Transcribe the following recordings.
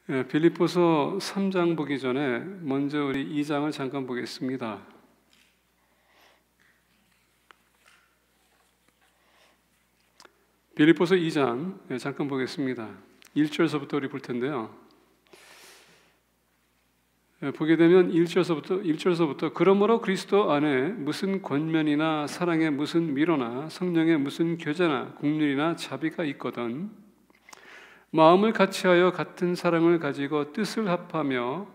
빌립보서 3장 보기 전에 먼저 우리 2장을 잠깐 보겠습니다. 빌립보서 2장 잠깐 보겠습니다. 1절서부터 우리 볼 텐데요. 보게 되면 1절서부터 그러므로 그리스도 안에 무슨 권면이나 사랑의 무슨 위로나 성령의 무슨 교제나 국률이나 자비가 있거든 마음을 같이하여 같은 사랑을 가지고 뜻을 합하며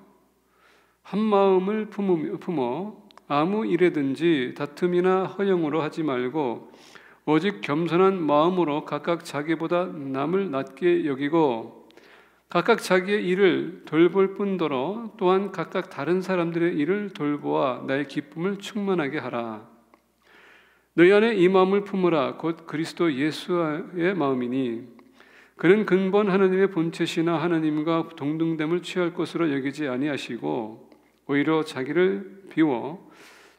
한 마음을 품어 아무 일에든지 다툼이나 허영으로 하지 말고 오직 겸손한 마음으로 각각 자기보다 남을 낮게 여기고 각각 자기의 일을 돌볼 뿐더러 또한 각각 다른 사람들의 일을 돌보아 나의 기쁨을 충만하게 하라. 너희 안에 이 마음을 품으라. 곧 그리스도 예수의 마음이니 그는 근본 하나님의 본체시나 하나님과 동등됨을 취할 것으로 여기지 아니하시고 오히려 자기를 비워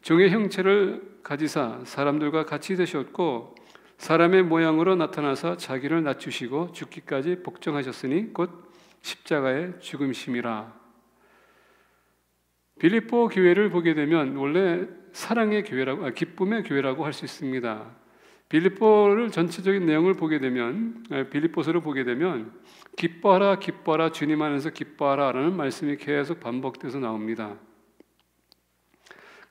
종의 형체를 가지사 사람들과 같이 되셨고 사람의 모양으로 나타나사 자기를 낮추시고 죽기까지 복종하셨으니 곧 십자가의 죽음심이라. 빌립보 교회를 보게 되면 원래 사랑의 교회라고, 기쁨의 교회라고 할 수 있습니다. 빌립보를 전체적인 내용을 보게 되면, 빌립보서를 보게 되면 기뻐하라 기뻐하라 주님 안에서 기뻐하라 라는 말씀이 계속 반복돼서 나옵니다.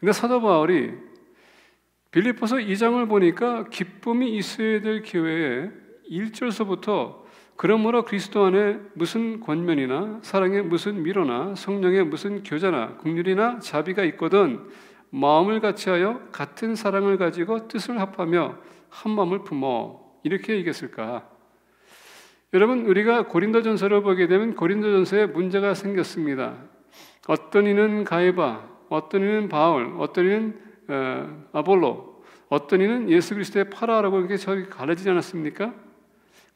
근데 사도 바울이 빌립보서 2장을 보니까 기쁨이 있어야 될 교회에 1절서부터 그러므로 그리스도 안에 무슨 권면이나 사랑의 무슨 위로나 성령의 무슨 교제나 국률이나 자비가 있거든 마음을 같이하여 같은 사랑을 가지고 뜻을 합하며 한 마음을 품어 이렇게 얘기했을까? 여러분 우리가 고린도전서를 보게 되면 고린도전서에 문제가 생겼습니다. 어떤 이는 가이바, 어떤 이는 바울, 어떤 이는 아볼로, 어떤 이는 예수 그리스도의 파라라고 이렇게 저기 갈라지지 않았습니까?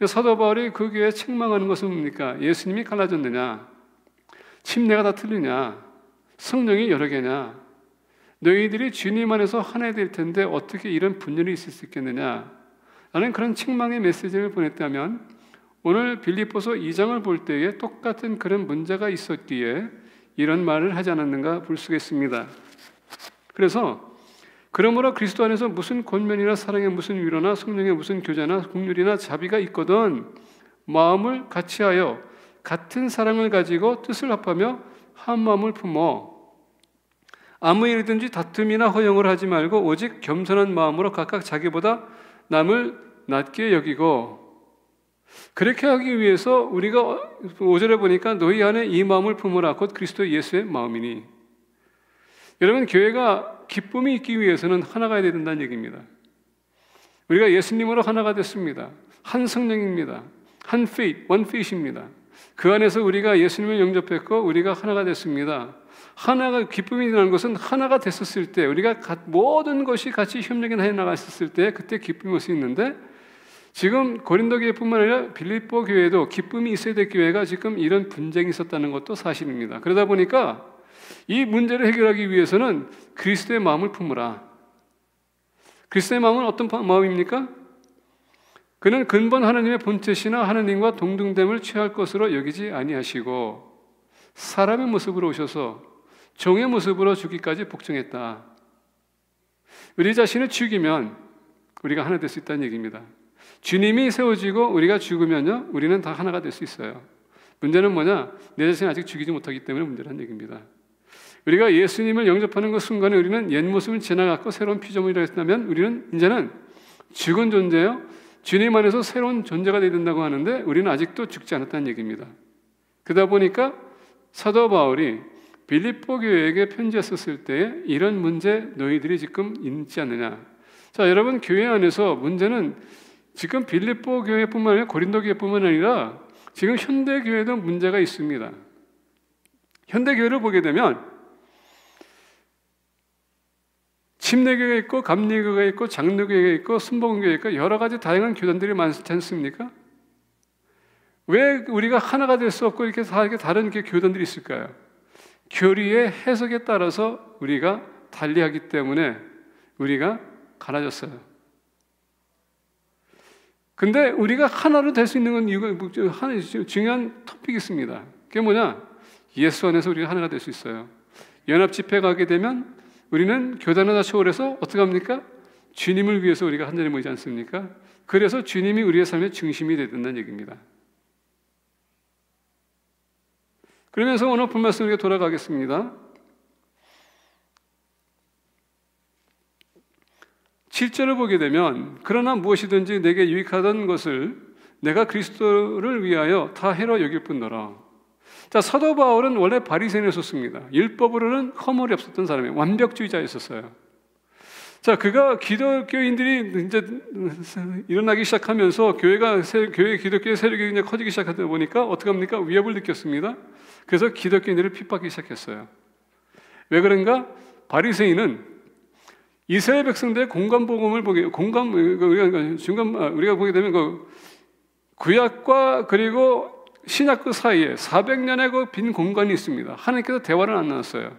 사도 바울이 그 교회에 책망하는 것은 뭡니까? 예수님이 갈라졌느냐? 침례가 다 틀리냐? 성령이 여러 개냐? 너희들이 주님 안에서 하나 될 텐데 어떻게 이런 분열이 있을 수 있겠느냐? 라는 그런 책망의 메시지를 보냈다면 오늘 빌립보서 2장을 볼 때에 똑같은 그런 문제가 있었기에 이런 말을 하지 않았는가 볼 수가 있습니다. 그래서 그러므로 그리스도 안에서 무슨 권면이나 사랑의 무슨 위로나 성령의 무슨 교제나 국률이나 자비가 있거든 마음을 같이하여 같은 사랑을 가지고 뜻을 합하며 한 마음을 품어 아무 일이든지 다툼이나 허영을 하지 말고 오직 겸손한 마음으로 각각 자기보다 남을 낮게 여기고 그렇게 하기 위해서 우리가 5절에 보니까 너희 안에 이 마음을 품으라 곧 그리스도 예수의 마음이니 여러분 교회가 기쁨이 있기 위해서는 하나가 돼야 된다는 얘기입니다. 우리가 예수님으로 하나가 됐습니다. 한 성령입니다. 한 faith, one faith입니다. 그 안에서 우리가 예수님을 영접했고 우리가 하나가 됐습니다. 하나가 기쁨이 나는 것은 하나가 됐었을 때 우리가 모든 것이 같이 협력해 나갔었을 때 그때 기쁨이 올 수 있는데 지금 고린도 교회뿐만 아니라 빌립보 교회도 기쁨이 있어야 될 교회가 지금 이런 분쟁이 있었다는 것도 사실입니다. 그러다 보니까 이 문제를 해결하기 위해서는 그리스도의 마음을 품으라. 그리스도의 마음은 어떤 마음입니까? 그는 근본 하나님의 본체시나 하나님과 동등됨을 취할 것으로 여기지 아니하시고 사람의 모습으로 오셔서 종의 모습으로 죽기까지 복종했다. 우리 자신을 죽이면 우리가 하나 될 수 있다는 얘기입니다. 주님이 세워지고 우리가 죽으면요 우리는 다 하나가 될 수 있어요. 문제는 뭐냐? 내 자신을 아직 죽이지 못하기 때문에 문제라는 얘기입니다. 우리가 예수님을 영접하는 그 순간에 우리는 옛 모습을 지나갔고 새로운 피조물이라 했다면 우리는 이제는 죽은 존재요 주님 안에서 새로운 존재가 되어야 된다고 하는데 우리는 아직도 죽지 않았다는 얘기입니다. 그러다 보니까 사도 바울이 빌립보 교회에게 편지했었을 때 이런 문제 너희들이 지금 있지 않느냐. 자 여러분 교회 안에서 문제는 지금 빌립보 교회뿐만 아니라 고린도 교회뿐만 아니라 지금 현대 교회도 문제가 있습니다. 현대 교회를 보게 되면 침례교회가 있고 감리교회가 있고 장로교회가 있고 순복음교회가 있고 여러 가지 다양한 교단들이 많지 않습니까? 왜 우리가 하나가 될 수 없고 이렇게 다른 교단들이 있을까요? 교리의 해석에 따라서 우리가 달리하기 때문에 우리가 갈라졌어요. 근데 우리가 하나로 될 수 있는 건 이거 중요한 토픽이 있습니다. 그게 뭐냐? 예수 안에서 우리가 하나가 될 수 있어요. 연합 집회 가게 되면 우리는 교단을 다 초월해서 어떻게 합니까? 주님을 위해서 우리가 한 자리에 모이지 않습니까? 그래서 주님이 우리의 삶의 중심이 되야 된다는 얘기입니다. 그러면서 오늘 본 말씀 우리가 돌아가겠습니다. 7절을 보게 되면 그러나 무엇이든지 내게 유익하던 것을 내가 그리스도를 위하여 다 해로 여길 뿐더러. 자, 사도 바울은 원래 바리새인이었습니다. 율법으로는 허물이 없었던 사람이에요. 완벽주의자였었어요. 자, 그가 기독교인들이 이제 일어나기 시작하면서 교회 기독교의 세력이 이제 커지기 시작하다 보니까 어떻게 합니까? 위협을 느꼈습니다. 그래서 기독교인들을 핍박하기 시작했어요. 왜 그런가? 바리새인은 이스라엘 백성들의 공간 복음을 우리가 보게 되면 그 구약과 그리고 신약 그 사이에 400년의 그 빈 공간이 있습니다. 하나님께서 대화를 안 나눴어요.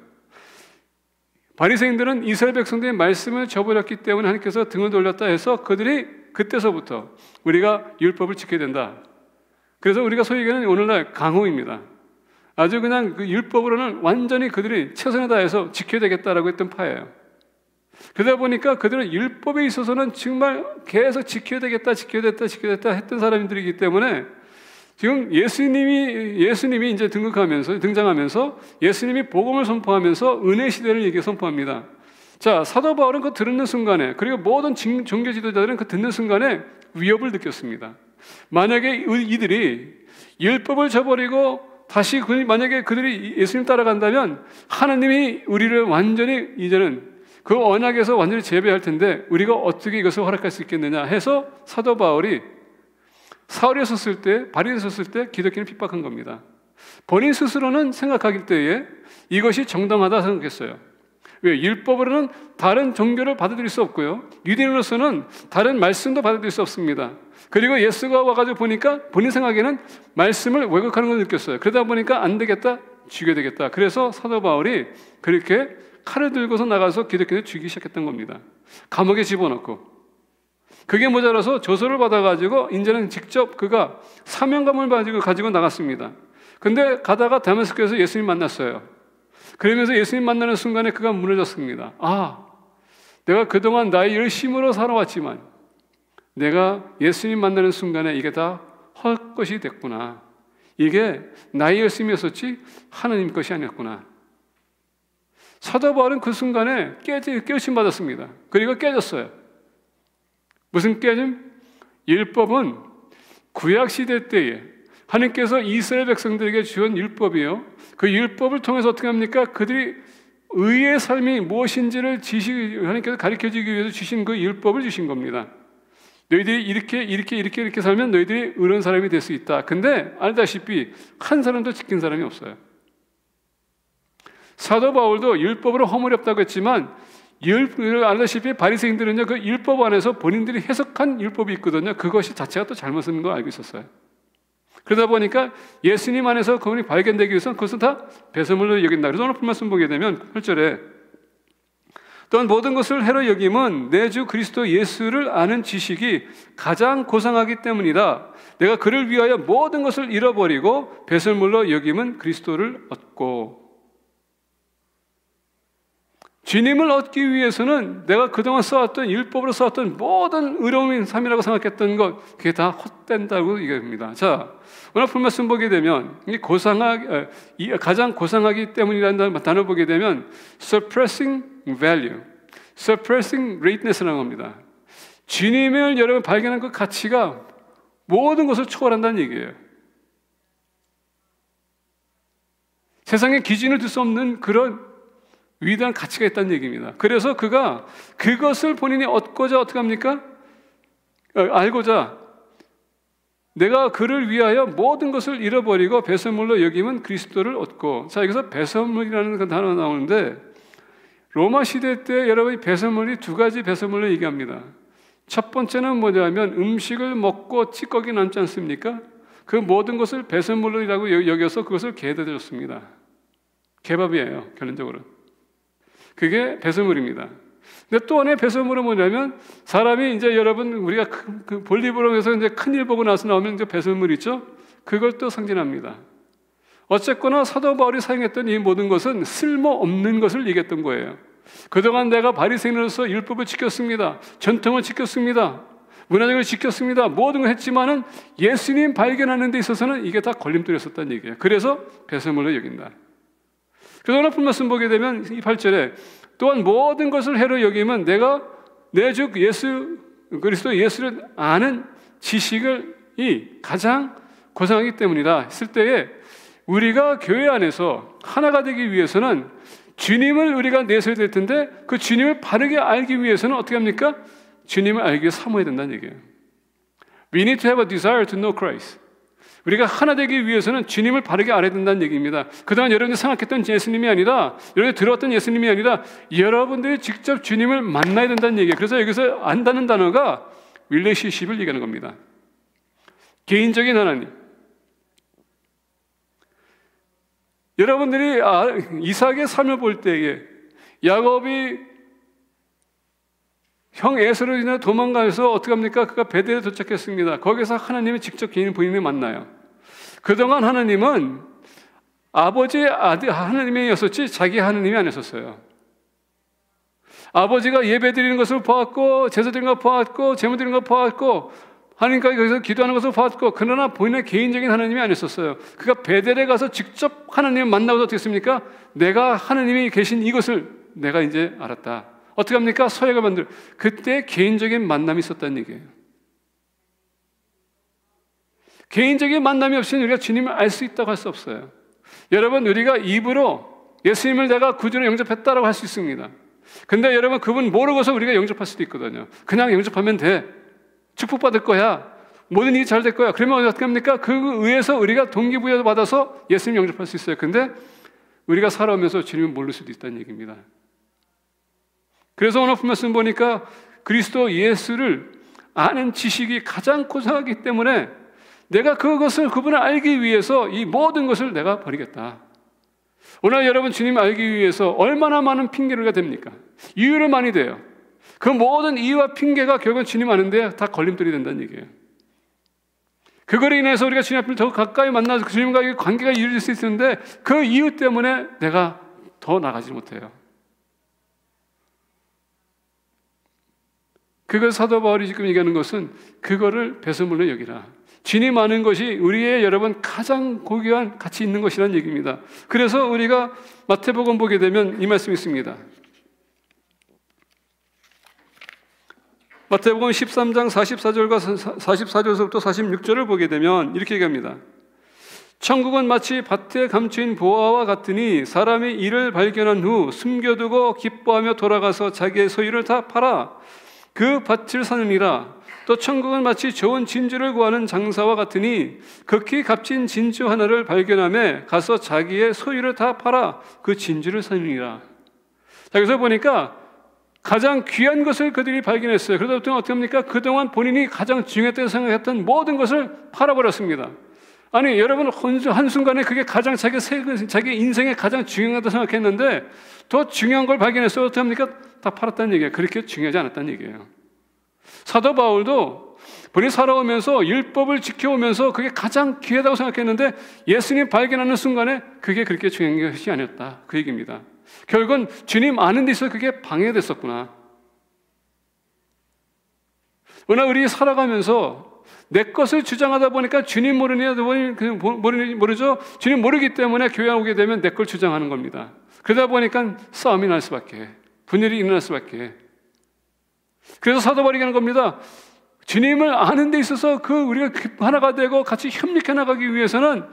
바리새인들은 이스라엘 백성들의 말씀을 저버렸기 때문에 하나님께서 등을 돌렸다 해서 그들이 그때서부터 우리가 율법을 지켜야 된다. 그래서 우리가 소위 얘기하는 오늘날 강호입니다. 아주 그냥 그 율법으로는 완전히 그들이 최선을 다해서 지켜야 되겠다라고 했던 파예요. 그러다 보니까 그들은 율법에 있어서는 정말 계속 지켜야 되겠다 했던 사람들이기 때문에 지금 예수님이 이제 등장하면서 예수님이 복음을 선포하면서 은혜 시대를 선포합니다. 자, 사도 바울은 그 듣는 순간에, 그리고 모든 종교 지도자들은 그 듣는 순간에 위협을 느꼈습니다. 만약에 이들이 율법을 저버리고 다시 만약에 그들이 예수님 따라간다면 하나님이 우리를 완전히 이제는 그 언약에서 완전히 제배할 텐데 우리가 어떻게 이것을 허락할 수 있겠느냐 해서 사도 바울이 사울에 섰을 때, 바리새인에 섰을 때 기독교를 핍박한 겁니다. 본인 스스로는 생각하길 때에 이것이 정당하다 생각했어요. 왜? 율법으로는 다른 종교를 받아들일 수 없고요. 유대인으로서는 다른 말씀도 받아들일 수 없습니다. 그리고 예수가 와가지고 보니까 본인 생각에는 말씀을 왜곡하는 걸 느꼈어요. 그러다 보니까 안 되겠다, 죽여야 되겠다. 그래서 사도 바울이 그렇게 칼을 들고서 나가서 기독교를 죽이기 시작했던 겁니다. 감옥에 집어넣고. 그게 모자라서 조서를 받아가지고 이제는 직접 그가 사명감을 가지고 나갔습니다. 근데 가다가 다메스크에서 예수님 만났어요. 그러면서 예수님 만나는 순간에 그가 무너졌습니다. 아, 내가 그동안 나의 열심으로 살아왔지만 내가 예수님 만나는 순간에 이게 다 헛것이 됐구나. 이게 나의 열심이었었지 하나님 것이 아니었구나. 사도 바울은 그 순간에 깨우침 받았습니다. 그리고 깨졌어요. 무슨 깨짐? 율법은 구약시대 때에 하나님께서 이스라엘 백성들에게 주은 율법이요. 그 율법을 통해서 어떻게 합니까? 그들이 의의 삶이 무엇인지를 하나님께서 가르쳐주기 위해서 주신 그 율법을 주신 겁니다. 너희들이 이렇게 살면 너희들이 의로운 사람이 될 수 있다. 근데 알다시피 한 사람도 지킨 사람이 없어요. 사도 바울도 율법으로 허물이 없다고 했지만 알다시피 바리새인들은요, 그 율법 안에서 본인들이 해석한 율법이 있거든요. 그것이 자체가 또 잘못 쓰는 걸 알고 있었어요. 그러다 보니까 예수님 안에서 그분이 발견되기 위해서 그것은 다 배설물로 여긴다. 그래서 오늘 말씀 보게 되면 8절에 또한 모든 것을 해로 여김은 내 주 그리스도 예수를 아는 지식이 가장 고상하기 때문이다. 내가 그를 위하여 모든 것을 잃어버리고 배설물로 여김은 그리스도를 얻고. 주님을 얻기 위해서는 내가 그동안 써왔던 율법으로 써왔던 모든 의로운 삶이라고 생각했던 것, 그게 다 헛된다고 얘기합니다. 자, 오늘 말씀 보게 되면 가장 고상하기 때문이라는 단어 보게 되면 surpassing value, surpassing greatness라는 겁니다. 주님을 여러분 발견한 그 가치가 모든 것을 초월한다는 얘기예요. 세상에 기준을 둘 수 없는 그런 위대한 가치가 있다는 얘기입니다. 그래서 그가 그것을 본인이 얻고자 어떻게 합니까? 알고자 내가 그를 위하여 모든 것을 잃어버리고 배설물로 여기면 그리스도를 얻고. 자, 여기서 배설물이라는 그 단어가 나오는데 로마 시대 때 여러분이 배설물이 두 가지 배설물로 얘기합니다. 첫 번째는 뭐냐면 음식을 먹고 찌꺼기 남지 않습니까? 그 모든 것을 배설물이라고 여겨서 그것을 개에다 줬습니다. 개밥이에요, 결론적으로. 그게 배설물입니다. 근데 또 하나의 배설물은 뭐냐면 사람이 이제 여러분 우리가 볼리브로 해서 이제 큰일 보고 나서 나오면 이제 배설물 있죠? 그걸 또 상징합니다. 어쨌거나 사도 바울이 사용했던 이 모든 것은 쓸모없는 것을 얘기했던 거예요. 그동안 내가 바리새인으로서 율법을 지켰습니다. 전통을 지켰습니다. 문화적으로 지켰습니다. 모든 걸 했지만은 예수님 발견하는 데 있어서는 이게 다 걸림돌이었었다는 얘기예요. 그래서 배설물로 여긴다. 그래서 오늘 본 말씀 보게 되면 이 8절에 또한 모든 것을 해로 여기면 내가 내 주 예수 그리스도 예수를 아는 지식이 가장 고상하기 때문이다 했을 때에 우리가 교회 안에서 하나가 되기 위해서는 주님을 우리가 내세워야 될 텐데 그 주님을 바르게 알기 위해서는 어떻게 합니까? 주님을 알기 위해 사모해야 된다는 얘기예요. We need to have a desire to know Christ. 우리가 하나 되기 위해서는 주님을 바르게 알아야 된다는 얘기입니다. 그동안 여러분이 생각했던 예수님이 아니라, 여러분이 들어왔던 예수님이 아니라 여러분들이 직접 주님을 만나야 된다는 얘기예요. 그래서 여기서 안다는 단어가 relationship을 얘기하는 겁니다. 개인적인 하나님. 여러분들이 이삭의 삶을 볼 때에 야곱이 형 에서로 인해 도망가서 어떻게 합니까? 그가 베델에 도착했습니다. 거기서 하나님이 직접 개인 본인을 만나요. 그동안 하나님은 아버지의 아들 하나님이었었지 자기 하나님이 아니었어요. 아버지가 예배 드리는 것을 보았고 제사 드리는 것을 보았고 제물 드리는 것을 보았고 하나님께 거기서 기도하는 것을 보았고 그러나 본인의 개인적인 하나님이 아니었어요. 그가 베델에 가서 직접 하나님을 만나고 어떻게 했습니까? 내가 하나님이 계신 이것을 내가 이제 알았다. 어떻게 합니까? 서약을 만들 그때 개인적인 만남이 있었다는 얘기예요. 개인적인 만남이 없이는 우리가 주님을 알 수 있다고 할 수 없어요. 여러분 우리가 입으로 예수님을 내가 구주로 영접했다라고 할 수 있습니다. 근데 여러분 그분 모르고서 우리가 영접할 수도 있거든요. 그냥 영접하면 돼. 축복받을 거야. 모든 일이 잘 될 거야. 그러면 어떻게 합니까? 그 의해서 우리가 동기부여 받아서 예수님 영접할 수 있어요. 근데 우리가 살아오면서 주님을 모를 수도 있다는 얘기입니다. 그래서 오늘 말씀 보니까 그리스도 예수를 아는 지식이 가장 고상하기 때문에 내가 그분을 알기 위해서 이 모든 것을 내가 버리겠다. 오늘 여러분 주님 알기 위해서 얼마나 많은 핑계가 됩니까? 이유를 많이 돼요. 그 모든 이유와 핑계가 결국은 주님 아는데 다 걸림돌이 된다는 얘기예요. 그거로 인해서 우리가 주님 앞을 더 가까이 만나서 주님과의 관계가 이루어질 수 있는데 그 이유 때문에 내가 더 나가지 못해요. 그걸 사도 바울이 지금 얘기하는 것은 그거를 배설물로 여기라. 주님 아는 것이 우리의 여러분 가장 고귀한 가치 있는 것이라는 얘기입니다. 그래서 우리가 마태복음 보게 되면 이 말씀이 있습니다. 마태복음 13장 44절과 44절부터 46절을 보게 되면 이렇게 얘기합니다. 천국은 마치 밭에 감추인 보화와 같으니 사람이 이를 발견한 후 숨겨두고 기뻐하며 돌아가서 자기의 소유를 다 팔아 그 밭을 사느니라. 또 천국은 마치 좋은 진주를 구하는 장사와 같으니 극히 값진 진주 하나를 발견하며 가서 자기의 소유를 다 팔아 그 진주를 사느니라. 자, 여기서 보니까 가장 귀한 것을 그들이 발견했어요. 그러다 보니 어떻게 합니까? 그동안 본인이 가장 중요했다고 생각했던 모든 것을 팔아버렸습니다. 아니 여러분 한순간에 그게 가장 자기 인생에 가장 중요하다고 생각했는데 더 중요한 걸 발견했어요. 어떻게 합니까? 다 팔았다는 얘기예요. 그렇게 중요하지 않았다는 얘기예요. 사도 바울도 본인이 살아오면서 율법을 지켜오면서 그게 가장 귀하다고 생각했는데 예수님 발견하는 순간에 그게 그렇게 중요한 것이 아니었다. 그 얘기입니다. 결국은 주님 아는 데 있어서 그게 방해됐었구나. 오늘 우리 살아가면서 내 것을 주장하다 보니까 주님 모르죠. 주님 모르기 때문에 교회 오게 되면 내 걸 주장하는 겁니다. 그러다 보니까 싸움이 날 수밖에, 분열이 일어날 수밖에. 그래서 사도 바울이 하는 겁니다. 주님을 아는 데 있어서 우리가 하나가 되고 같이 협력해 나가기 위해서는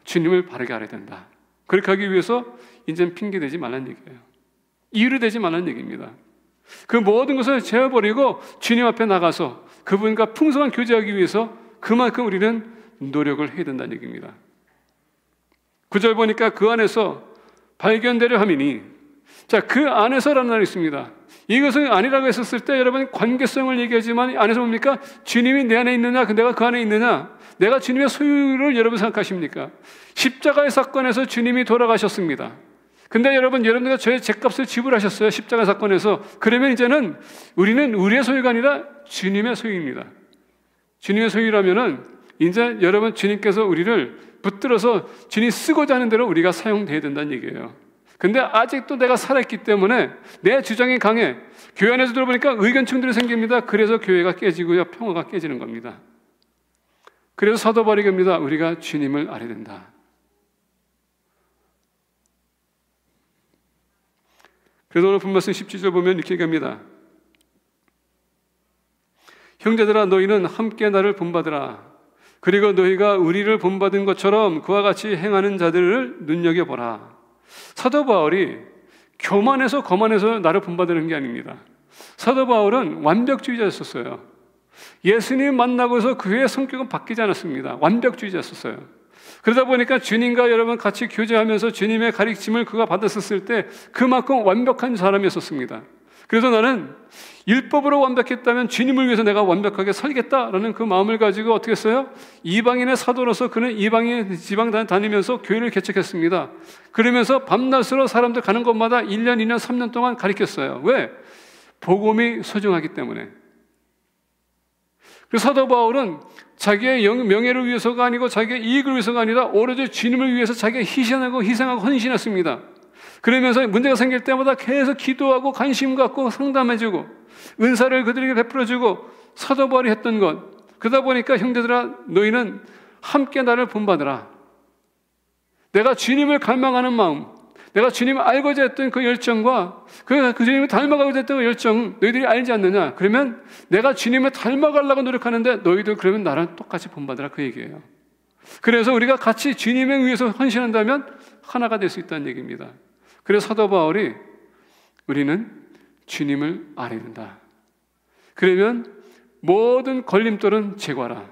주님을 바르게 알아야 된다. 그렇게 하기 위해서 이제는 핑계 대지 말라는 얘기예요. 이유를 대지 말라는 얘기입니다. 그 모든 것을 재워버리고 주님 앞에 나가서 그분과 풍성한 교제하기 위해서 그만큼 우리는 노력을 해야 된다는 얘기입니다. 9절 보니까 그 안에서 발견되려 함이니, 자, 그 안에서라는 말이 있습니다. 이것은 아니라고 했었을 때 여러분 관계성을 얘기하지만 안에서 뭡니까? 주님이 내 안에 있느냐, 내가 그 안에 있느냐, 내가 주님의 소유를 여러분 생각하십니까? 십자가의 사건에서 주님이 돌아가셨습니다. 근데 여러분들과 저의 죗값을 지불하셨어요. 십자가 사건에서. 그러면 이제는 우리는 우리의 소유가 아니라 주님의 소유입니다. 주님의 소유라면은 이제 여러분 주님께서 우리를 붙들어서 주님 쓰고자 하는 대로 우리가 사용돼야 된다는 얘기예요. 근데 아직도 내가 살아있기 때문에 내 주장이 강해. 교회 안에서 들어보니까 의견충돌이 생깁니다. 그래서 교회가 깨지고요, 평화가 깨지는 겁니다. 그래서 사도 바울이 얘기합니다. 우리가 주님을 알아야 된다. 그래서 오늘 본말씀 17절 보면 이렇게 얘기합니다. 형제들아 너희는 함께 나를 본받으라. 그리고 너희가 우리를 본받은 것처럼 그와 같이 행하는 자들을 눈여겨보라. 사도 바울이 교만해서 거만해서 나를 본받으는 게 아닙니다. 사도 바울은 완벽주의자였었어요. 예수님 만나고서 그의 성격은 바뀌지 않았습니다. 완벽주의자였었어요. 그러다 보니까 주님과 여러분 같이 교제하면서 주님의 가르침을 그가 받았었을 때 그만큼 완벽한 사람이었었습니다. 그래서 나는 율법으로 완벽했다면 주님을 위해서 내가 완벽하게 살겠다라는 그 마음을 가지고 어떻게 했어요? 이방인의 사도로서 그는 이방인 지방 다니면서 교회를 개척했습니다. 그러면서 밤낮으로 사람들 가는 곳마다 1년, 2년, 3년 동안 가르쳤어요. 왜? 복음이 소중하기 때문에. 그래서 사도 바울은 자기의 명예를 위해서가 아니고 자기의 이익을 위해서가 아니라 오로지 주님을 위해서 자기가 희생하고 헌신했습니다. 그러면서 문제가 생길 때마다 계속 기도하고 관심 갖고 상담해주고 은사를 그들에게 베풀어주고 사도 바울이 했던 것. 그러다 보니까 형제들아 너희는 함께 나를 본받으라. 내가 주님을 갈망하는 마음, 내가 주님을 알고자 했던 그 열정과 그 주님을 닮아가고자 했던 그 열정 너희들이 알지 않느냐? 그러면 내가 주님을 닮아가려고 노력하는데 너희도 그러면 나랑 똑같이 본받으라 그 얘기예요. 그래서 우리가 같이 주님을 위해서 헌신한다면 하나가 될 수 있다는 얘기입니다. 그래서 사도 바울이 우리는 주님을 알아야 된다. 그러면 모든 걸림돌은 제거하라.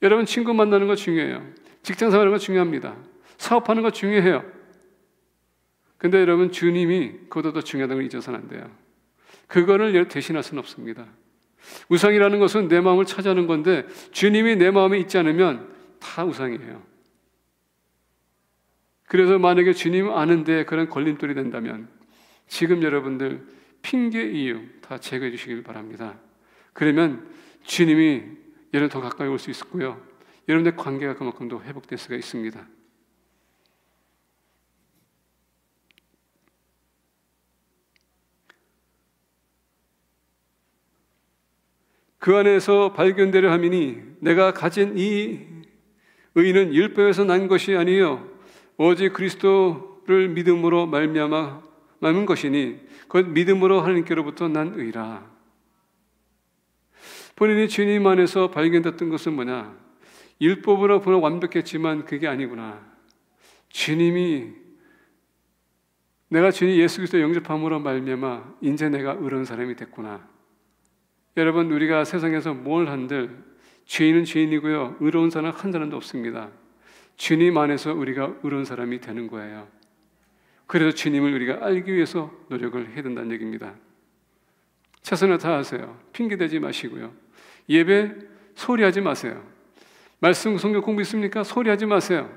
여러분 친구 만나는 거 중요해요. 직장 생활하는 거 중요합니다. 사업하는 거 중요해요. 근데 여러분 주님이 그것도 더 중요하다는 걸 잊어서는 안 돼요. 그거를 대신할 수는 없습니다. 우상이라는 것은 내 마음을 차지하는 건데 주님이 내 마음에 있지 않으면 다 우상이에요. 그래서 만약에 주님 아는데 그런 걸림돌이 된다면 지금 여러분들 핑계 이유 다 제거해 주시길 바랍니다. 그러면 주님이 여러분 더 가까이 올 수 있고요. 여러분의 관계가 그만큼 더 회복될 수가 있습니다. 그 안에서 발견되려 함이니 내가 가진 이 의는 율법에서 난 것이 아니요 오직 그리스도를 믿음으로 말미암은 것이니 그 믿음으로 하나님께로부터 난 의라. 본인이 주님 안에서 발견됐던 것은 뭐냐? 율법으로 보면 완벽했지만 그게 아니구나. 주님이 내가 주님 예수 그리스도 영접함으로 말미암아 이제 내가 의로운 사람이 됐구나. 여러분 우리가 세상에서 뭘 한들 죄인은 죄인이고요. 의로운 사람 한 사람도 없습니다. 주님 안에서 우리가 의로운 사람이 되는 거예요. 그래서 주님을 우리가 알기 위해서 노력을 해야 된다는 얘기입니다. 최선을 다하세요. 핑계대지 마시고요. 예배 소리하지 마세요. 말씀 성경 공부 있습니까? 소리하지 마세요.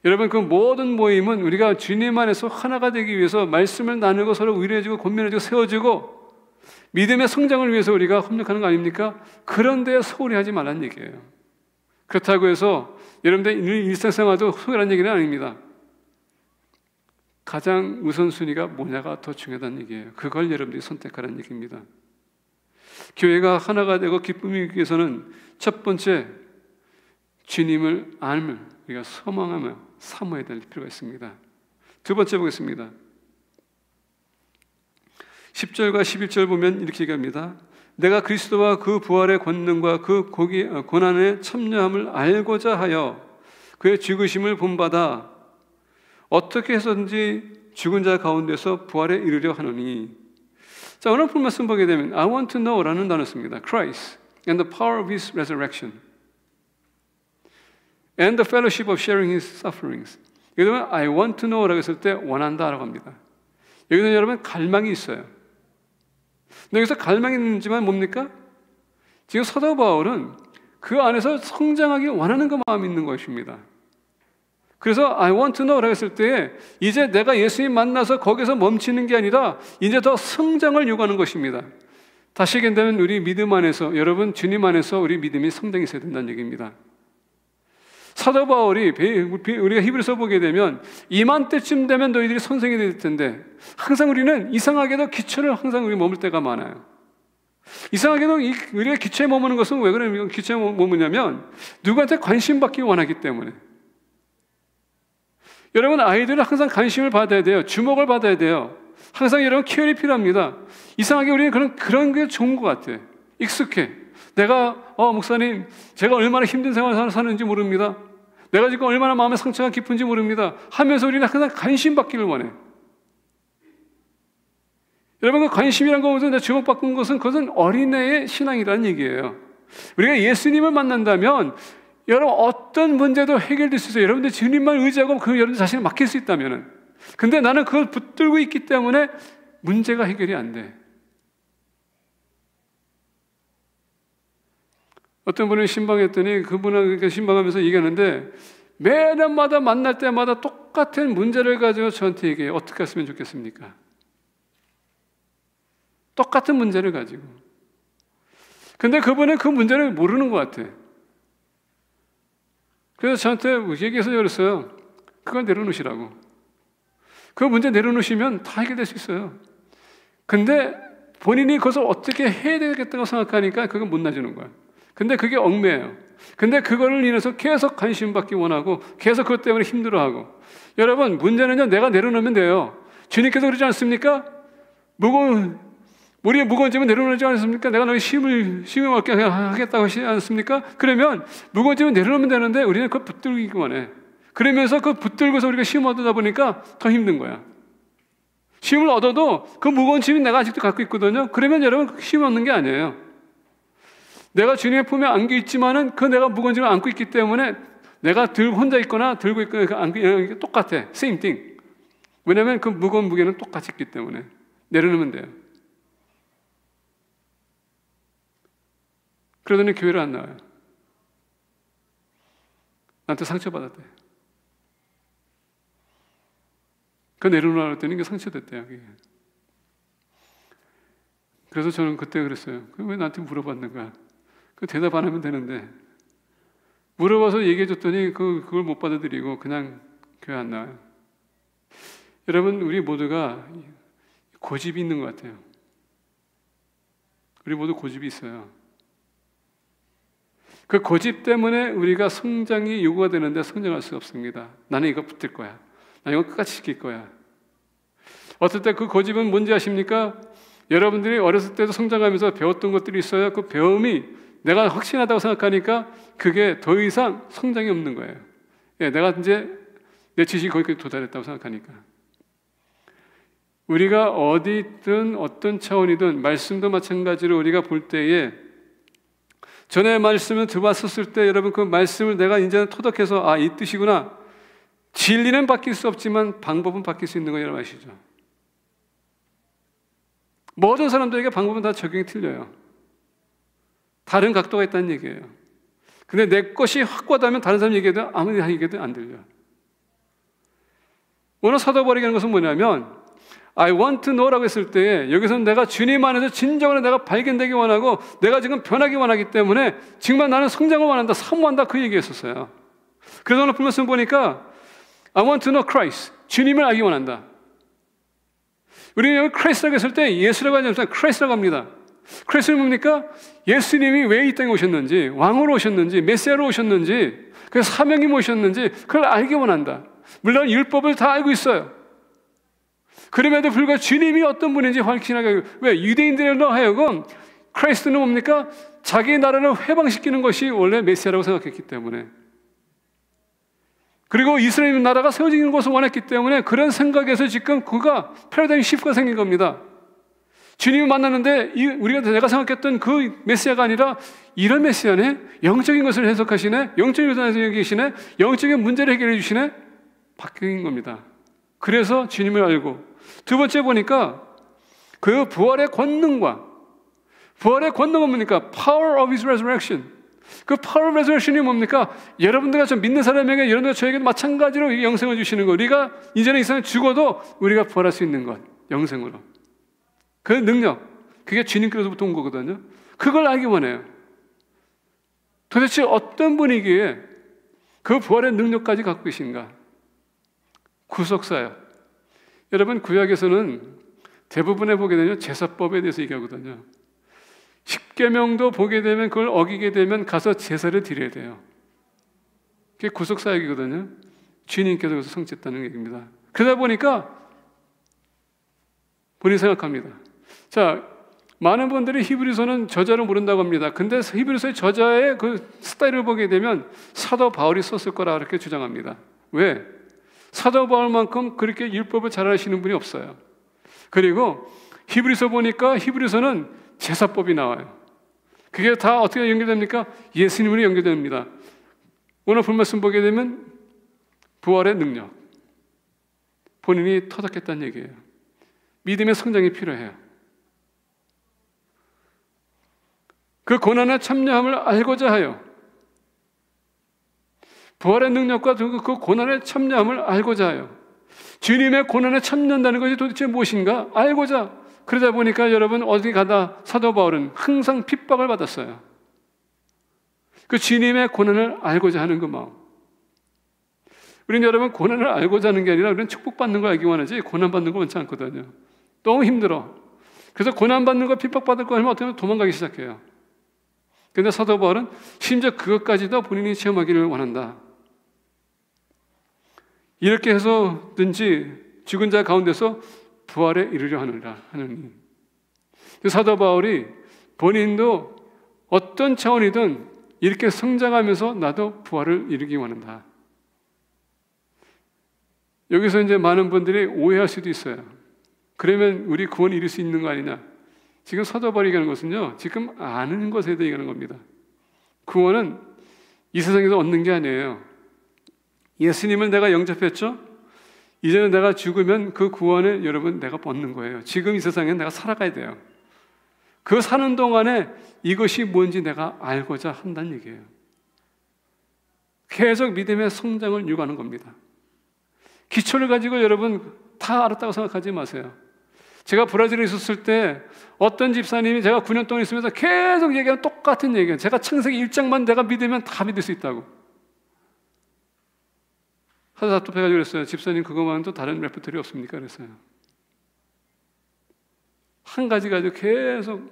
여러분 그 모든 모임은 우리가 주님 안에서 하나가 되기 위해서 말씀을 나누고 서로 위로해주고 권면해주고 세워주고 믿음의 성장을 위해서 우리가 협력하는 거 아닙니까? 그런데 소홀히하지 말라는 얘기예요. 그렇다고 해서 여러분들 일상생활도 소홀한 얘기는 아닙니다. 가장 우선순위가 뭐냐가 더 중요하다는 얘기예요. 그걸 여러분들이 선택하라는 얘기입니다. 교회가 하나가 되고 기쁨이 있기 위해서는 첫 번째 주님을 알을 우리가 소망하며 사모해야 될 필요가 있습니다. 두 번째 보겠습니다. 10절과 11절 보면 이렇게 얘기합니다. 내가 그리스도와 그 부활의 권능과 그 고난의 참여함을 알고자 하여 그의 죽으심을 본받아 어떻게 해서든지 죽은 자 가운데서 부활에 이르려 하노니. 자, 오늘 본 말씀 보게 되면 I want to know라는 단어 씁니다. Christ and the power of His resurrection and the fellowship of sharing His sufferings. 여기서 I want to know라고 했을 때 원한다라고 합니다. 여기는 여러분 갈망이 있어요. 근데 여기서 갈망이 있는지만 뭡니까? 지금 사도 바울은 그 안에서 성장하기 원하는 그 마음이 있는 것입니다. 그래서 I want to know라고 했을 때 이제 내가 예수님 만나서 거기서 멈추는 게 아니라 이제 더 성장을 요구하는 것입니다. 다시 얘기한다면 우리 믿음 안에서 여러분 주님 안에서 우리 믿음이 성장이 있어야 된다는 얘기입니다. 사도 바울이 우리가 히브리서 보게 되면 이맘때쯤 되면 너희들이 선생이 될 텐데, 항상 우리는 이상하게도 기초를 항상 우리 머물 때가 많아요. 이상하게도 우리가 기초에 머무는 것은 왜 그러냐면, 기초에 머무냐면 누구한테 관심 받기 원하기 때문에. 여러분, 아이들은 항상 관심을 받아야 돼요. 주목을 받아야 돼요. 항상 여러분 케어이 필요합니다. 이상하게 우리는 그런 게 좋은 것 같아. 익숙해. 내가 목사님, 제가 얼마나 힘든 생활을 사는지 모릅니다. 내가 지금 얼마나 마음의 상처가 깊은지 모릅니다 하면서 우리는 항상 관심 받기를 원해. 여러분, 그 관심이란 것은, 주목받는 것은, 그것은 어린애의 신앙이라는 얘기예요. 우리가 예수님을 만난다면 여러분 어떤 문제도 해결될 수 있어요. 여러분들 주님만 의지하고 여러분 자신을 맡길 수 있다면은. 근데 나는 그걸 붙들고 있기 때문에 문제가 해결이 안 돼. 어떤 분이 신방했더니 그분하고 신방하면서 얘기하는데, 매년마다 만날 때마다 똑같은 문제를 가지고 저한테 얘기해요. 어떻게 했으면 좋겠습니까? 똑같은 문제를 가지고. 근데 그분은 그 문제를 모르는 것 같아. 그래서 저한테 얘기해서 그랬어요. 그걸 내려놓으시라고. 그 문제 내려놓으시면 다 해결될 수 있어요. 근데 본인이 그것을 어떻게 해야 되겠다고 생각하니까 그건 못 놔주는 거야. 근데 그게 얽매예요. 근데 그거를 인해서 계속 관심 받기 원하고 계속 그것 때문에 힘들어하고. 여러분, 문제는요, 내가 내려놓으면 돼요. 주님께서 그러지 않습니까? 머리에 무거운 짐을 내려놓지 않습니까? 내가 너희 힘을 얻게 하겠다고 하지 않습니까? 그러면 무거운 짐을 내려놓으면 되는데 우리는 그걸 붙들기만 해. 그러면서 그 붙들고서 우리가 힘을 얻다 보니까 더 힘든 거야. 힘을 얻어도 그 무거운 짐이 내가 아직도 갖고 있거든요. 그러면 여러분, 힘을 얻는 게 아니에요. 내가 주님의 품에 안겨 있지만은 그 내가 무거운 짐을 안고 있기 때문에 내가 혼자 있거나 들고 있거나 안고 있는 게 똑같아. Same thing. 왜냐하면 그 무거운 무게는 똑같이 있기 때문에 내려놓으면 돼요. 그러더니 교회를 안 나와요. 나한테 상처받았대. 그 내려놓으라고 했더니 이게 상처됐대요. 그게. 그래서 저는 그때 그랬어요. 왜 나한테 물어봤는 거야? 그 대답 안 하면 되는데. 물어봐서 얘기해 줬더니 그걸 못 받아들이고 그냥 교회 안 나와요. 여러분, 우리 모두가 고집이 있는 것 같아요. 우리 모두 고집이 있어요. 그 고집 때문에 우리가 성장이 요구가 되는데 성장할 수 없습니다. 나는 이거 붙들 거야. 나는 이거 끝까지 지킬 거야. 어떨 때 그 고집은 뭔지 아십니까? 여러분들이 어렸을 때도 성장하면서 배웠던 것들이 있어요. 그 배움이 내가 확신하다고 생각하니까 그게 더 이상 성장이 없는 거예요. 예, 내가 이제 내 지식이 거기까지 도달했다고 생각하니까. 우리가 어디든 어떤 차원이든 말씀도 마찬가지로 우리가 볼 때에 전에 말씀을 들어봤었을 때 여러분 그 말씀을 내가 이제는 토독해서 이 뜻이구나. 진리는 바뀔 수 없지만 방법은 바뀔 수 있는 거 여러분 아시죠? 모든 사람들에게 방법은 다 적용이 틀려요. 다른 각도가 있다는 얘기예요. 근데 내 것이 확고하다면 다른 사람 얘기해도 아무리 얘기해도 안 들려. 오늘 사도 바울이 하는 것은 뭐냐면 I want to know라고 했을 때 여기서는 내가 주님 안에서 진정으로 내가 발견되기 원하고 내가 지금 변하기 원하기 때문에 정말 나는 성장을 원한다, 사모한다 그 얘기했었어요. 그래서 오늘 말씀 보니까 I want to know Christ, 주님을 알기 원한다. 우리는 여기 크라이스트라고 했을 때 예수라고 하지 않습니다. 크라이스트라고 합니다. 크라이스트는 뭡니까? 예수님이 왜 이 땅에 오셨는지, 왕으로 오셨는지, 메시아로 오셨는지, 그 사명이 무엇이었는지 그걸 알기 원한다. 물론 율법을 다 알고 있어요. 그럼에도 불구하고 주님이 어떤 분인지 확신하게. 왜? 유대인들로 하여금 크라이스트는 뭡니까? 자기 나라를 회방시키는 것이 원래 메시아라고 생각했기 때문에, 그리고 이스라엘 나라가 세워지는 것을 원했기 때문에 그런 생각에서 지금 그가 패러다임 시프트가 생긴 겁니다. 주님을 만났는데 내가 생각했던 그 메시아가 아니라 이런 메시아네? 영적인 것을 해석하시네? 영적인 것을 해석하시네? 영적인 문제를 해결해 주시네? 바뀐 겁니다. 그래서 주님을 알고, 두 번째 보니까 그 부활의 권능은 뭡니까? Power of His resurrection. 그 Power of resurrection이 뭡니까? 여러분들과 저 믿는 사람에게, 여러분들과 저에게도 마찬가지로 영생을 주시는 것. 우리가 이제는 이 세상에 죽어도 우리가 부활할 수 있는 것, 영생으로. 그 능력, 그게 주님께로부터 온 거거든요. 그걸 알기 원해요. 도대체 어떤 분이기에 그 부활의 능력까지 갖고 계신가? 구속사역. 여러분, 구약에서는 대부분에 보게 되면 제사법에 대해서 얘기하거든요. 십계명도 보게 되면 그걸 어기게 되면 가서 제사를 드려야 돼요. 그게 구속사역이거든요. 주님께서 그래서 성취했다는 얘기입니다. 그러다 보니까 본인이 생각합니다. 자, 많은 분들이 히브리서는 저자를 모른다고 합니다. 근데 히브리서의 저자의 그 스타일을 보게 되면 사도 바울이 썼을 거라 이렇게 주장합니다. 왜? 사도 바울만큼 그렇게 율법을 잘 아시는 분이 없어요. 그리고 히브리서 보니까 히브리서는 제사법이 나와요. 그게 다 어떻게 연결됩니까? 예수님으로 연결됩니다. 오늘 본 말씀 보게 되면 부활의 능력, 본인이 터득했다는 얘기예요. 믿음의 성장이 필요해요. 그 고난에 참여함을 알고자 하여, 부활의 능력과 그 고난에 참여함을 알고자 하여, 주님의 고난에 참여한다는 것이 도대체 무엇인가 알고자. 그러다 보니까 여러분, 어디 가다 사도 바울은 항상 핍박을 받았어요. 그 주님의 고난을 알고자 하는 그 마음. 우리는 여러분, 고난을 알고자 하는 게 아니라 우리는 축복받는 걸 알기 원하지 고난받는 거 원치 않거든요. 너무 힘들어. 그래서 고난받는 거, 핍박받을 거 하면 어떻게 보면 도망가기 시작해요. 그런데 사도 바울은 심지어 그것까지도 본인이 체험하기를 원한다. 이렇게 해서든지 죽은 자 가운데서 부활에 이르려 하느라 하느니. 사도 바울이 본인도 어떤 차원이든 이렇게 성장하면서 나도 부활을 이루기 원한다. 여기서 이제 많은 분들이 오해할 수도 있어요. 그러면 우리 구원 이룰 수 있는 거 아니냐? 지금 사도 바울이 얘기하는 것은요, 지금 아는 것에 대해 얘기하는 겁니다. 구원은 이 세상에서 얻는 게 아니에요. 예수님을 내가 영접했죠? 이제는 내가 죽으면 그 구원을 여러분 내가 얻는 거예요. 지금 이 세상에 내가 살아가야 돼요. 그 사는 동안에 이것이 뭔지 내가 알고자 한다는 얘기예요. 계속 믿음의 성장을 요구하는 겁니다. 기초를 가지고 여러분 다 알았다고 생각하지 마세요. 제가 브라질에 있었을 때 어떤 집사님이 제가 9년 동안 있으면서 계속 얘기하는 똑같은 얘기예요. 제가 창세기 1장만 내가 믿으면 다 믿을 수 있다고. 하도 답답해가지고 그랬어요. 집사님, 그것만도 다른 레퍼토리 없습니까? 그랬어요. 한 가지 가지고 계속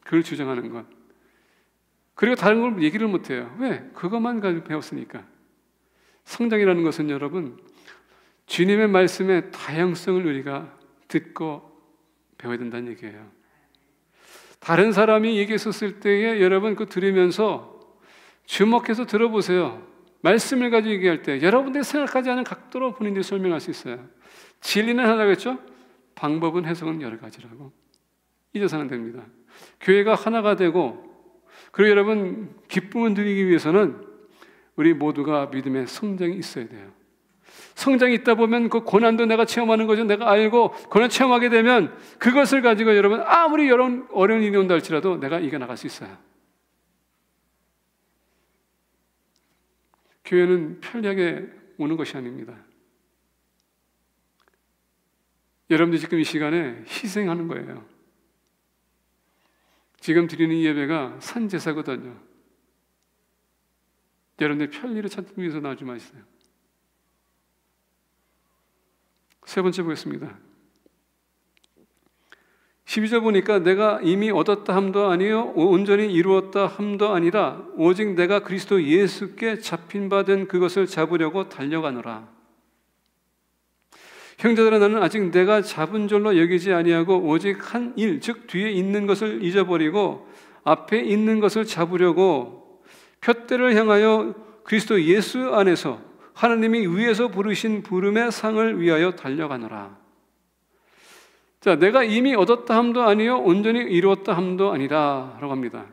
그걸 주장하는 것. 그리고 다른 걸 얘기를 못해요. 왜? 그것만 가지고 배웠으니까. 성장이라는 것은 여러분, 주님의 말씀의 다양성을 우리가 듣고 배워야 된다는 얘기예요. 다른 사람이 얘기했었을 때에 여러분 그거 들으면서 주목해서 들어보세요. 말씀을 가지고 얘기할 때 여러분들이 생각하지 않은 각도로 본인들이 설명할 수 있어요. 진리는 하나겠죠? 방법은 해석은 여러 가지라고. 잊어서는 됩니다. 교회가 하나가 되고, 그리고 여러분 기쁨을 드리기 위해서는 우리 모두가 믿음의 성장이 있어야 돼요. 성장이 있다 보면 그 고난도 내가 체험하는 거죠. 내가 알고 고난 체험하게 되면 그것을 가지고 여러분 아무리 어려운 일이 온다 할지라도 내가 이겨나갈 수 있어요. 교회는 편리하게 오는 것이 아닙니다. 여러분들 지금 이 시간에 희생하는 거예요. 지금 드리는 이 예배가 산제사거든요. 여러분들 편리를 찾기 위해서 나오지 마세요. 세 번째 보겠습니다. 12절 보니까 내가 이미 얻었다 함도 아니요 온전히 이루었다 함도 아니라 오직 내가 그리스도 예수께 잡힌 바 된 그것을 잡으려고 달려가노라. 형제들아, 나는 아직 내가 잡은 줄로 여기지 아니하고 오직 한 일, 즉 뒤에 있는 것을 잊어버리고 앞에 있는 것을 잡으려고 푯대를 향하여 그리스도 예수 안에서 하나님이 위에서 부르신 부름의 상을 위하여 달려가노라. 자, 내가 이미 얻었다 함도 아니요 온전히 이루었다 함도 아니라 라고 합니다.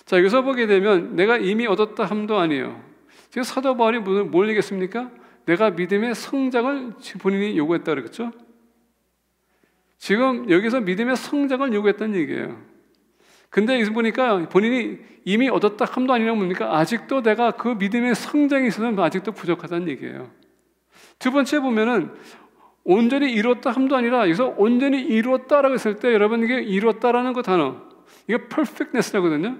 자, 여기서 보게 되면 내가 이미 얻었다 함도 아니에요. 지금 사도 바울이 뭘 얘기했습니까? 내가 믿음의 성장을 본인이 요구했다 그랬죠? 지금 여기서 믿음의 성장을 요구했다는 얘기예요. 근데 여기서 보니까 본인이 이미 얻었다 함도 아니라고 뭡니까? 아직도 내가 그 믿음의 성장이 있어서 아직도 부족하다는 얘기예요. 두 번째 보면은 온전히 이루었다 함도 아니라 여기서 온전히 이루었다라고 했을 때 여러분 이게 이루었다라는 그 단어, 이게 perfectness라거든요.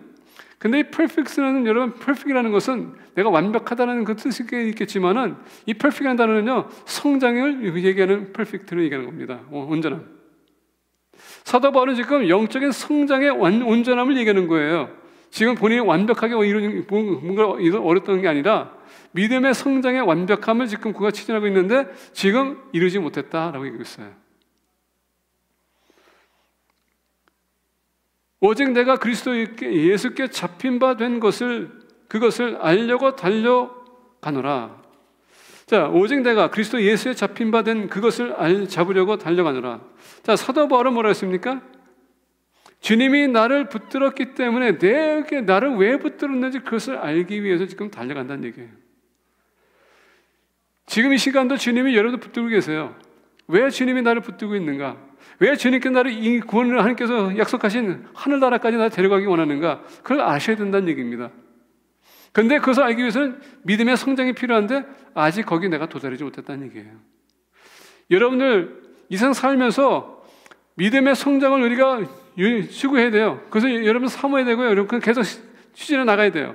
근데 이 perfect는 여러분, perfect이라는 것은 내가 완벽하다는 그 뜻이 있겠지만은 이 perfec이라는 단어는요, 성장을 얘기하는 perfect를 얘기하는 겁니다. 온전함. 사도 바울은 지금 영적인 성장의 온전함을 얘기하는 거예요. 지금 본인이 완벽하게 뭔가 어렸던 게 아니라 믿음의 성장의 완벽함을 지금 그가 추진하고 있는데 지금 이루지 못했다라고 얘기하고 있어요. 오직 내가 그리스도 예수께 잡힌 바 된 그것을 알려고 달려가노라. 자, 오직 내가 그리스도 예수에 잡힌 바 된 그것을 잡으려고 달려가노라. 자, 사도 바울은 뭐라 했습니까? 주님이 나를 붙들었기 때문에 내게 나를 왜 붙들었는지 그것을 알기 위해서 지금 달려간다는 얘기예요. 지금 이 시간도 주님이 여러분들 붙들고 계세요. 왜 주님이 나를 붙들고 있는가? 왜 주님께 나를 이 구원을 하나님께서 약속하신 하늘나라까지 나를 데려가기 원하는가? 그걸 아셔야 된다는 얘기입니다. 그런데 그것을 알기 위해서는 믿음의 성장이 필요한데 아직 거기 내가 도달하지 못했다는 얘기예요. 여러분들 이 세상 살면서 믿음의 성장을 우리가 추구해야 돼요. 그래서 여러분 사모해야 되고요. 여러분 계속 추진해 나가야 돼요.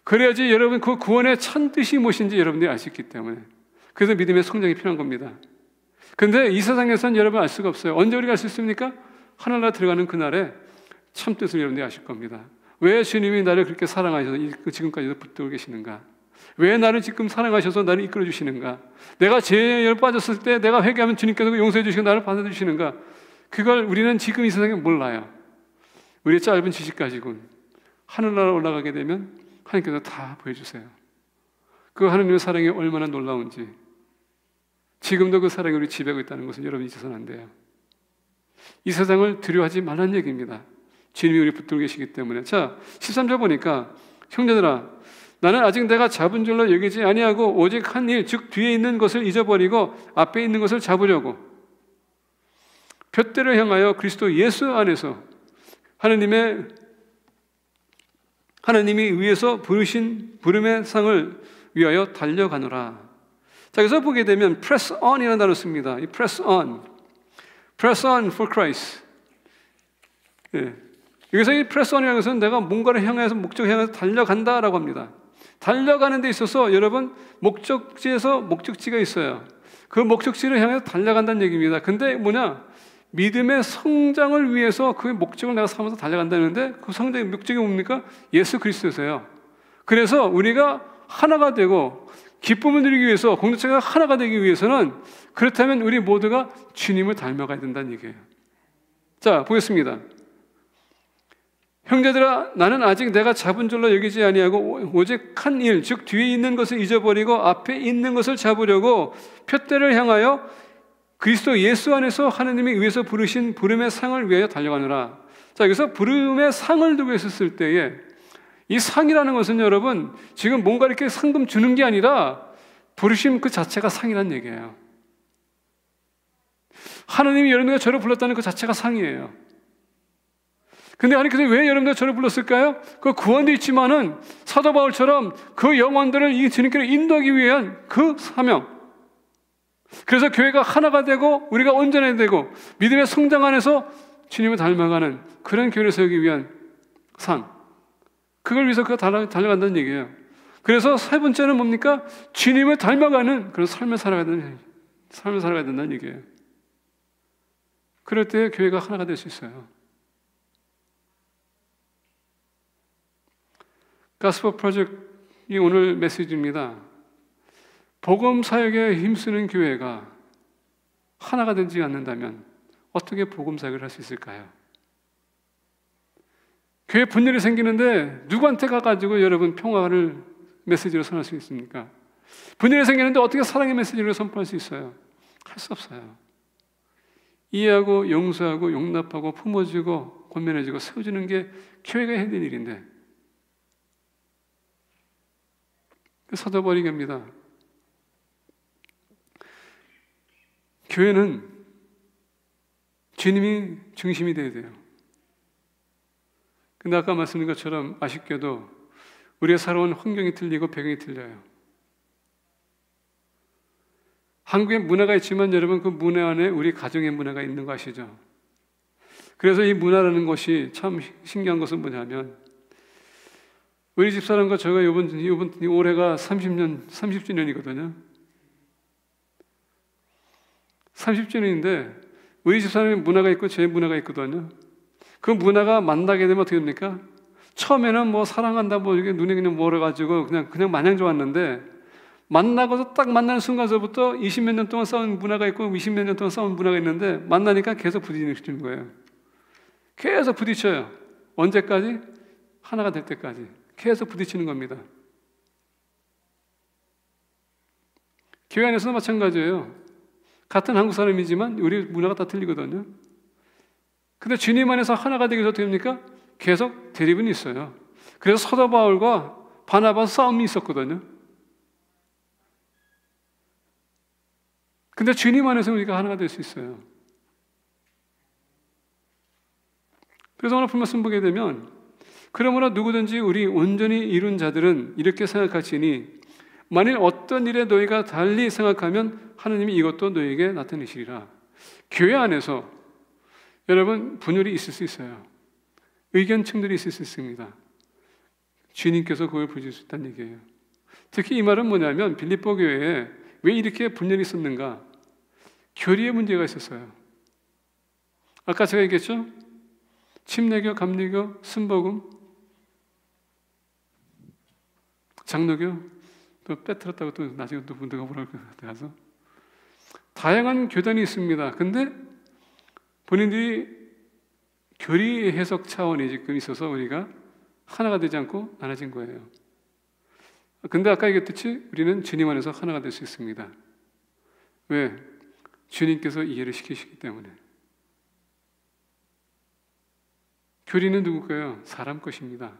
그래야지 여러분 그 구원의 참 뜻이 무엇인지 여러분들이 알 수 있기 때문에. 그래서 믿음의 성장이 필요한 겁니다. 근데 이 세상에서는 여러분 알 수가 없어요. 언제 우리가 알 수 있습니까? 하늘나라 들어가는 그날에 참 뜻을 여러분들이 아실 겁니다. 왜 주님이 나를 그렇게 사랑하셔서 지금까지도 붙들고 계시는가? 왜 나를 지금 사랑하셔서 나를 이끌어 주시는가? 내가 죄에 빠졌을 때 내가 회개하면 주님께서 용서해 주시고 나를 받아주시는가? 그걸 우리는 지금 이 세상에 몰라요. 우리의 짧은 지식 가지고는 하늘나라 올라가게 되면 하나님께서 다 보여주세요. 그 하나님의 사랑이 얼마나 놀라운지, 지금도 그 사랑이 우리 지배하고 있다는 것을 여러분이 잊어서는 안 돼요. 이 세상을 두려워하지 말라는 얘기입니다. 주님이 우리 붙들고 계시기 때문에. 자, 13절 보니까 형제들아, 나는 아직 내가 잡은 줄로 여기지 아니하고 오직 한 일, 즉 뒤에 있는 것을 잊어버리고 앞에 있는 것을 잡으려고 푯대를 향하여 그리스도 예수 안에서 하나님이 위에서 부르신 부름의 상을 위하여 달려가노라. 자, 여기서 보게 되면 press on이라는 단어를 씁니다. 이 press on for Christ. 예. 여기서 이 press on이라는 것은 내가 뭔가를 향해서 목적을 향해서 달려간다라고 합니다. 달려가는 데 있어서 여러분 목적지에서 목적지가 있어요. 그 목적지를 향해서 달려간다는 얘기입니다. 근데 뭐냐? 믿음의 성장을 위해서 그 목적을 내가 삼아서 달려간다는데 그 성장의 목적이 뭡니까? 예수 그리스도세요. 그래서 우리가 하나가 되고 기쁨을 누리기 위해서, 공동체가 하나가 되기 위해서는, 그렇다면 우리 모두가 주님을 닮아가야 된다는 얘기예요. 자, 보겠습니다. 형제들아, 나는 아직 내가 잡은 줄로 여기지 아니하고 오직 한 일, 즉 뒤에 있는 것을 잊어버리고 앞에 있는 것을 잡으려고 푯대를 향하여 그리스도 예수 안에서 하나님이 위에서 부르신 부름의 상을 위하여 달려가느라. 자, 여기서 부름의 상을 두고 있었을 때에 이 상이라는 것은 여러분 지금 뭔가 이렇게 상금 주는 게 아니라 부르심 그 자체가 상이라는 얘기예요. 하나님이 여러분들과 저를 불렀다는 그 자체가 상이에요. 근데 하나님께서 왜 여러분들 저를 불렀을까요? 그 구원도 있지만은 사도 바울처럼 그 영혼들을 이 주님께로 인도하기 위한 그 사명. 그래서 교회가 하나가 되고 우리가 온전해야 되고 믿음의 성장 안에서 주님을 닮아가는 그런 교회를 세우기 위한 상. 그걸 위해서 그가 달려간다는 얘기예요. 그래서 세 번째는 뭡니까? 주님을 닮아가는 그런 삶을 살아가야 된다는 얘기예요. 그럴 때 교회가 하나가 될 수 있어요. 가스퍼 프로젝트이 오늘 메시지입니다. 복음 사역에 힘쓰는 교회가 하나가 되지 않는다면 어떻게 복음 사역을 할 수 있을까요? 교회 분열이 생기는데 누구한테 가가지고 여러분 평화를 메시지로 선할 수 있습니까? 분열이 생기는데 어떻게 사랑의 메시지로 선포할 수 있어요? 할 수 없어요. 이해하고 용서하고 용납하고 품어주고 권면해주고 세워주는 게 교회가 해야 될 일인데 사도 바울이 얘기합니다. 교회는 주님이 중심이 되어야 돼요. 근데 아까 말씀드린 것처럼 아쉽게도 우리가 살아온 환경이 틀리고 배경이 틀려요. 한국의 문화가 있지만 여러분 그 문화 안에 우리 가정의 문화가 있는 거 아시죠? 그래서 이 문화라는 것이 참 신기한 것은 뭐냐면 우리 집사람과 제가 이번 올해가 30주년이거든요. 30주년인데 우리 집사람의 문화가 있고 제 문화가 있거든요. 그 문화가 만나게 되면 어떻게 됩니까? 처음에는 뭐 사랑한다 뭐 이게 눈에 그냥 멀어가지고 그냥 마냥 좋았는데 만나고서 딱 만나는 순간서부터 20몇 년 동안 싸운 문화가 있고 20몇 년 동안 싸운 문화가 있는데 만나니까 계속 부딪히는 거예요. 계속 부딪혀요. 언제까지? 하나가 될 때까지 계속 부딪히는 겁니다. 교회 안에서도 마찬가지예요. 같은 한국 사람이지만 우리 문화가 다 틀리거든요. 근데 주님 안에서 하나가 되기 위해서 어떻게 됩니까? 계속 대립은 있어요. 그래서 사도 바울과 바나바서 싸움이 있었거든요. 근데 주님 안에서 우리가 하나가 될 수 있어요. 그래서 오늘 말씀 보게 되면 그러므로 누구든지 우리 온전히 이룬 자들은 이렇게 생각하시니 만일 어떤 일에 너희가 달리 생각하면 하나님이 이것도 너희에게 나타내시리라. 교회 안에서 여러분 분열이 있을 수 있어요. 의견층들이 있을 수 있습니다. 주님께서 그걸 보여줄 수 있다는 얘기예요. 특히 이 말은 뭐냐면 빌립보 교회에 왜 이렇게 분열이 있었는가? 교리의 문제가 있었어요. 아까 제가 얘기했죠? 침례교, 감리교, 순복음, 장로교, 또 빼뜨렸다고 또 나중에 또 문제가 뭐라고 해서 다양한 교단이 있습니다. 근데 본인들이 교리 해석 차원이 지금 있어서 우리가 하나가 되지 않고 나눠진 거예요. 근데 아까 얘기했듯이 우리는 주님 안에서 하나가 될 수 있습니다. 왜? 주님께서 이해를 시키시기 때문에. 교리는 누굴까요? 사람 것입니다.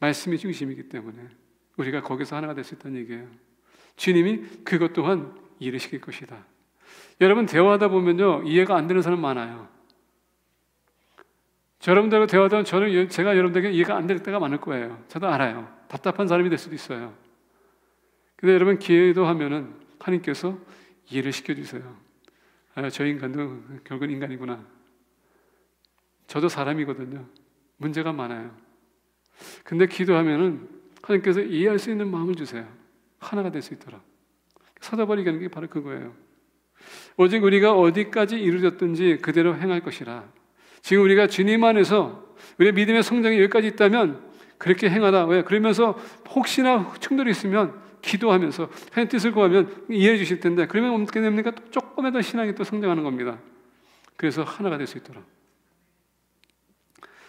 말씀이 중심이기 때문에 우리가 거기서 하나가 될 수 있다는 얘기예요. 주님이 그것 또한 이해를 시킬 것이다. 여러분 대화하다 보면요 이해가 안 되는 사람 많아요. 여러분들과 대화하다 보면 제가 여러분들에게 이해가 안 될 때가 많을 거예요. 저도 알아요. 답답한 사람이 될 수도 있어요. 근데 여러분 기도하면은 하나님께서 이해를 시켜주세요. 아, 저 인간도 결국은 인간이구나. 저도 사람이거든요. 문제가 많아요. 근데 기도하면은 하나님께서 이해할 수 있는 마음을 주세요. 하나가 될 수 있도록. 사다버리게 하는 게 바로 그거예요. 오직 우리가 어디까지 이루어졌든지 그대로 행할 것이라. 지금 우리가 주님 안에서 우리의 믿음의 성장이 여기까지 있다면 그렇게 행하다. 왜? 그러면서 혹시나 충돌이 있으면 기도하면서 하나님 뜻을 구하면 이해해 주실 텐데 그러면 어떻게 됩니까? 조금이라도 신앙이 또 성장하는 겁니다. 그래서 하나가 될 수 있도록.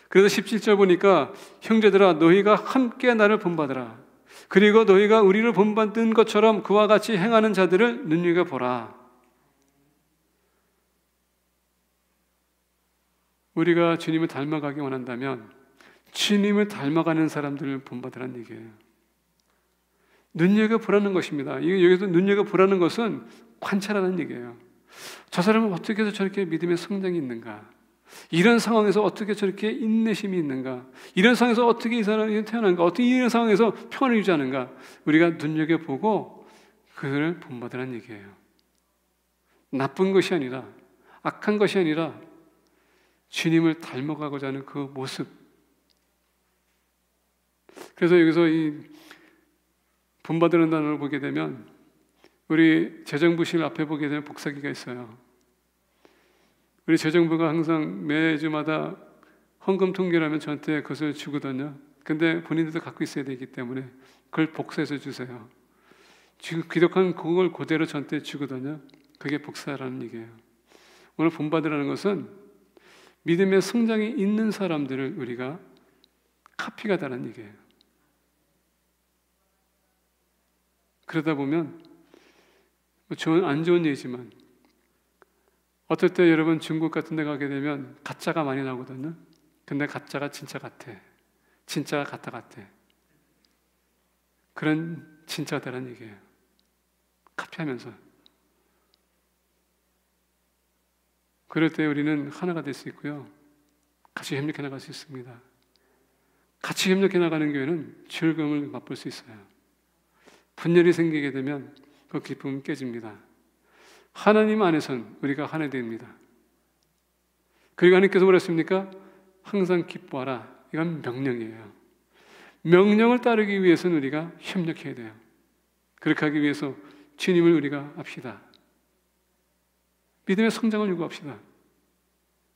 그래서 17절 보니까 형제들아 너희가 함께 나를 본받으라. 그리고 너희가 우리를 본받은 것처럼 그와 같이 행하는 자들을 눈여겨보라. 우리가 주님을 닮아가기 원한다면 주님을 닮아가는 사람들을 본받으라는 얘기예요. 눈여겨보라는 것입니다. 여기서 눈여겨보라는 것은 관찰하는 얘기예요. 저 사람은 어떻게 해서 저렇게 믿음의 성장이 있는가? 이런 상황에서 어떻게 저렇게 인내심이 있는가? 이런 상황에서 어떻게 이 사람이 태어난가? 어떻게 이런 상황에서 평안을 유지하는가? 우리가 눈여겨보고 그들을 본받으라는 얘기예요. 나쁜 것이 아니라 악한 것이 아니라 주님을 닮아가고자 하는 그 모습. 그래서 여기서 이 본받으는 단어를 보게 되면 우리 재정부실 앞에 보게 되면 복사기가 있어요. 우리 재정부가 항상 매주마다 헌금 통계를 하면 저한테 그것을 주거든요. 근데 본인들도 갖고 있어야 되기 때문에 그걸 복사해서 주세요. 지금 기록한 그걸 그대로 저한테 주거든요. 그게 복사라는 얘기예요. 오늘 본받으라는 것은 믿음의 성장이 있는 사람들을 우리가 카피가 되는 얘기예요. 그러다 보면 안 좋은 예지만 어떨 때 여러분 중국 같은 데 가게 되면 가짜가 많이 나오거든요. 근데 가짜가 진짜 같아. 진짜가 가짜 같아. 그런 진짜가 되라는 얘기예요. 카피하면서. 그럴 때 우리는 하나가 될 수 있고요. 같이 협력해 나갈 수 있습니다. 같이 협력해 나가는 교회는 즐거움을 맛볼 수 있어요. 분열이 생기게 되면 그 기쁨은 깨집니다. 하나님 안에선 우리가 하나 됩니다. 그리고 하나님께서 뭐라 했습니까? 항상 기뻐하라. 이건 명령이에요. 명령을 따르기 위해서는 우리가 협력해야 돼요. 그렇게 하기 위해서 주님을 우리가 합시다. 믿음의 성장을 요구합시다.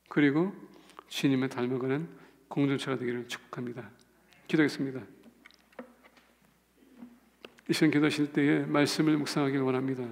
그리고 주님을 닮아가는 공동체가 되기를 축복합니다. 기도하겠습니다. 이 시간 기도하실 때에 말씀을 묵상하길 원합니다.